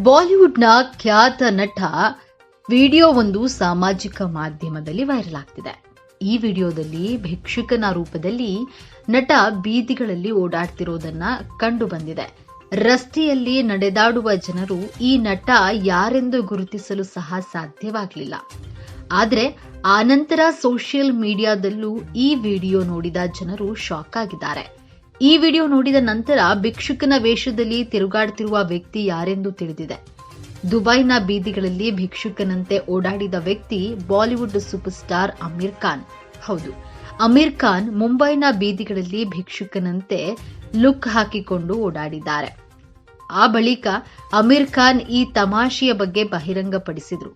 ಬಾಲಿವುಡ್ನ ಖ್ಯಾತ ನಟ ವಿಡಿಯೋವೊಂದು ಸಾಮಾಜಿಕ ಮಾಧ್ಯಮದಲ್ಲಿ ವೈರಲ್ ಆಗ್ತಿದೆ. ಈ ವಿಡಿಯೋದಲ್ಲಿ ಭಿಕ್ಷುಕನ ರೂಪದಲ್ಲಿ ನಟ ಬೀದಿಗಳಲ್ಲಿ ಓಡಾಡ್ತಿರೋದನ್ನ ಕಂಡು ಬಂದಿದೆ. ರಸ್ತೆಯಲ್ಲಿ ನಡೆದಾಡುವ ಜನರು ಈ ನಟ ಯಾರೆಂದು ಗುರುತಿಸಲು ಸಹ ಸಾಧ್ಯವಾಗಲಿಲ್ಲ. ಆದರೆ ಆನಂತರ ಸೋಷಿಯಲ್ ಮೀಡಿಯಾದಲ್ಲೂ ಈ ವಿಡಿಯೋ ನೋಡಿದ ಜನರು ಶಾಕ್ ಆಗಿದ್ದಾರೆ. ಈ ವಿಡಿಯೋ ನೋಡಿದ ನಂತರ ಭಿಕ್ಷುಕನ ವೇಷದಲ್ಲಿ ತಿರುಗಾಡುತ್ತಿರುವ ವ್ಯಕ್ತಿ ಯಾರೆಂದು ತಿಳಿದಿದೆ. ದುಬೈನ ಬೀದಿಗಳಲ್ಲಿ ಭಿಕ್ಷುಕನಂತೆ ಓಡಾಡಿದ ವ್ಯಕ್ತಿ ಬಾಲಿವುಡ್ ಸೂಪರ್ ಸ್ಟಾರ್ ಅಮೀರ್ ಖಾನ್. ಹೌದು, ಅಮೀರ್ ಖಾನ್ ಮುಂಬೈನ ಬೀದಿಗಳಲ್ಲಿ ಭಿಕ್ಷುಕನಂತೆ ಲುಕ್ ಹಾಕಿಕೊಂಡು ಓಡಾಡಿದ್ದಾರೆ. ಆ ಬಳಿಕ ಅಮೀರ್ ಖಾನ್ ಈ ತಮಾಷೆಯ ಬಗ್ಗೆ ಬಹಿರಂಗಪಡಿಸಿದ್ರು.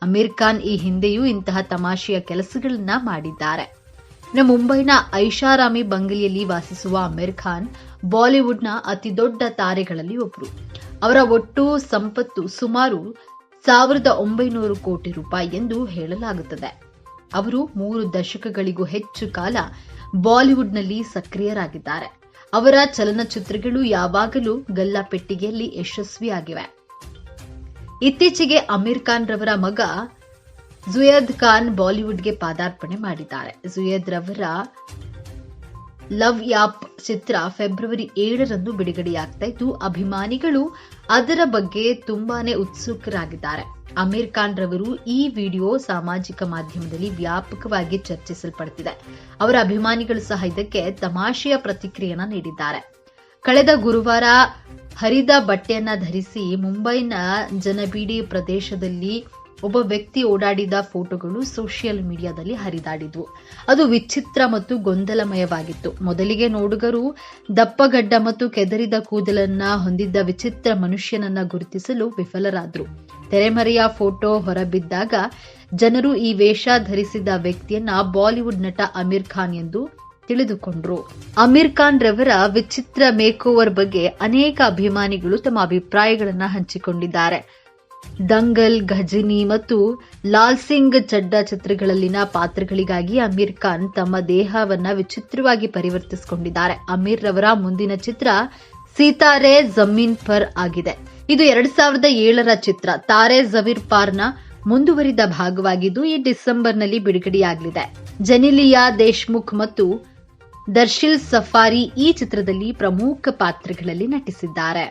ಅಮೀರ್ ಖಾನ್ ಈ ಹಿಂದೆಯೂ ಇಂತಹ ತಮಾಷೆಯ ಕೆಲಸಗಳನ್ನ ಮಾಡಿದ್ದಾರೆ. ಮುಂಬೈನ ಐಷಾರಾಮಿ ಬಂಗಲೆಯಲ್ಲಿ ವಾಸಿಸುವ ಅಮೀರ್ ಖಾನ್ ಬಾಲಿವುಡ್ನ ಅತಿದೊಡ್ಡ ತಾರೆಗಳಲ್ಲಿ ಒಬ್ಬರು. ಅವರ ಒಟ್ಟು ಸಂಪತ್ತು ಸುಮಾರು 1900 ಕೋಟಿ ರೂಪಾಯಿ ಎಂದು ಹೇಳಲಾಗುತ್ತದೆ. ಅವರು 3 ದಶಕಗಳಿಗೂ ಹೆಚ್ಚು ಕಾಲ ಬಾಲಿವುಡ್ನಲ್ಲಿ ಸಕ್ರಿಯರಾಗಿದ್ದಾರೆ. ಅವರ ಚಲನಚಿತ್ರಗಳು ಯಾವಾಗಲೂ ಗಲ್ಲಾಪೆಟ್ಟಿಗೆಯಲ್ಲಿ ಯಶಸ್ವಿಯಾಗಿವೆ. ಇತ್ತೀಚೆಗೆ ಅಮೀರ್ ಖಾನ್ ರವರ ಮಗ ಜುಯದ್ ಖಾನ್ ಬಾಲಿವುಡ್ಗೆ ಪಾದಾರ್ಪಣೆ ಮಾಡಿದ್ದಾರೆ. ಜುಯದ್ ರವರ ಲವ್ ಯಾಪ್ ಚಿತ್ರ ಫೆಬ್ರವರಿ 7ರಂದು ಬಿಡುಗಡೆಯಾಗ್ತಾ ಇದ್ದು, ಅಭಿಮಾನಿಗಳು ಅದರ ಬಗ್ಗೆ ತುಂಬಾನೇ ಉತ್ಸುಕರಾಗಿದ್ದಾರೆ. ಅಮೀರ್ ಖಾನ್ ರವರು ಈ ವಿಡಿಯೋ ಸಾಮಾಜಿಕ ಮಾಧ್ಯಮದಲ್ಲಿ ವ್ಯಾಪಕವಾಗಿ ಚರ್ಚಿಸಲ್ಪಡುತ್ತಿದೆ. ಅವರ ಅಭಿಮಾನಿಗಳು ಸಹ ಇದಕ್ಕೆ ತಮಾಷೆಯ ಪ್ರತಿಕ್ರಿಯೆಯನ್ನ ನೀಡಿದ್ದಾರೆ. ಕಳೆದ ಗುರುವಾರ ಹರಿದ ಬಟ್ಟೆಯನ್ನ ಧರಿಸಿ ಮುಂಬೈನ ಜನಬೀಡಿ ಪ್ರದೇಶದಲ್ಲಿ ಒಬ್ಬ ವ್ಯಕ್ತಿ ಓಡಾಡಿದ ಫೋಟೋಗಳು ಸೋಷಿಯಲ್ ಮೀಡಿಯಾದಲ್ಲಿ ಹರಿದಾಡಿದ್ವು. ಅದು ವಿಚಿತ್ರ ಮತ್ತು ಗೊಂದಲಮಯವಾಗಿತ್ತು. ಮೊದಲಿಗೆ ನೋಡುಗರು ದಪ್ಪಗಡ್ಡ ಮತ್ತು ಕೆದರಿದ ಕೂದಲನ್ನ ಹೊಂದಿದ್ದ ವಿಚಿತ್ರ ಮನುಷ್ಯನನ್ನ ಗುರುತಿಸಲು ವಿಫಲರಾದ್ರು. ತೆರೆಮರೆಯ ಫೋಟೋ ಹೊರಬಿದ್ದಾಗ ಜನರು ಈ ವೇಷ ಧರಿಸಿದ ವ್ಯಕ್ತಿಯನ್ನ ಬಾಲಿವುಡ್ ನಟ ಅಮೀರ್ ಖಾನ್ ಎಂದು ತಿಳಿದುಕೊಂಡ್ರು. ಅಮೀರ್ ಖಾನ್ ರವರ ವಿಚಿತ್ರ ಮೇಕೋವರ್ ಬಗ್ಗೆ ಅನೇಕ ಅಭಿಮಾನಿಗಳು ತಮ್ಮ ಅಭಿಪ್ರಾಯಗಳನ್ನ ಹಂಚಿಕೊಂಡಿದ್ದಾರೆ. ದಂಗಲ್, ಘಜನಿ ಮತ್ತು ಲಾಲ್ ಸಿಂಗ್ ಚಡ್ಡಾ ಚಿತ್ರಗಳಲ್ಲಿನ ಪಾತ್ರಗಳಿಗಾಗಿ ಅಮೀರ್ ಖಾನ್ ತಮ್ಮ ದೇಹವನ್ನ ವಿಚಿತ್ರವಾಗಿ ಪರಿವರ್ತಿಸಿಕೊಂಡಿದ್ದಾರೆ. ಅಮೀರ್ ರವರ ಮುಂದಿನ ಚಿತ್ರ ಸಿತಾರೆ ಜಮೀನ್ ಪರ್ ಆಗಿದೆ. ಇದು 2007ರ ಚಿತ್ರ. ತಾರೆ ಜಮೀನ್ ಪಾರ್ನ ಮುಂದುವರಿದ ಭಾಗವಾಗಿದ್ದು ಈ ಡಿಸೆಂಬರ್ನಲ್ಲಿ ಬಿಡುಗಡೆಯಾಗಲಿದೆ. ಜೆನಿಲಿಯಾ ದೇಶ್ಮುಖ್ ಮತ್ತು ದರ್ಶಿಲ್ ಸಫಾರಿ ಈ ಚಿತ್ರದಲ್ಲಿ ಪ್ರಮುಖ ಪಾತ್ರಗಳಲ್ಲಿ ನಟಿಸಿದ್ದಾರೆ.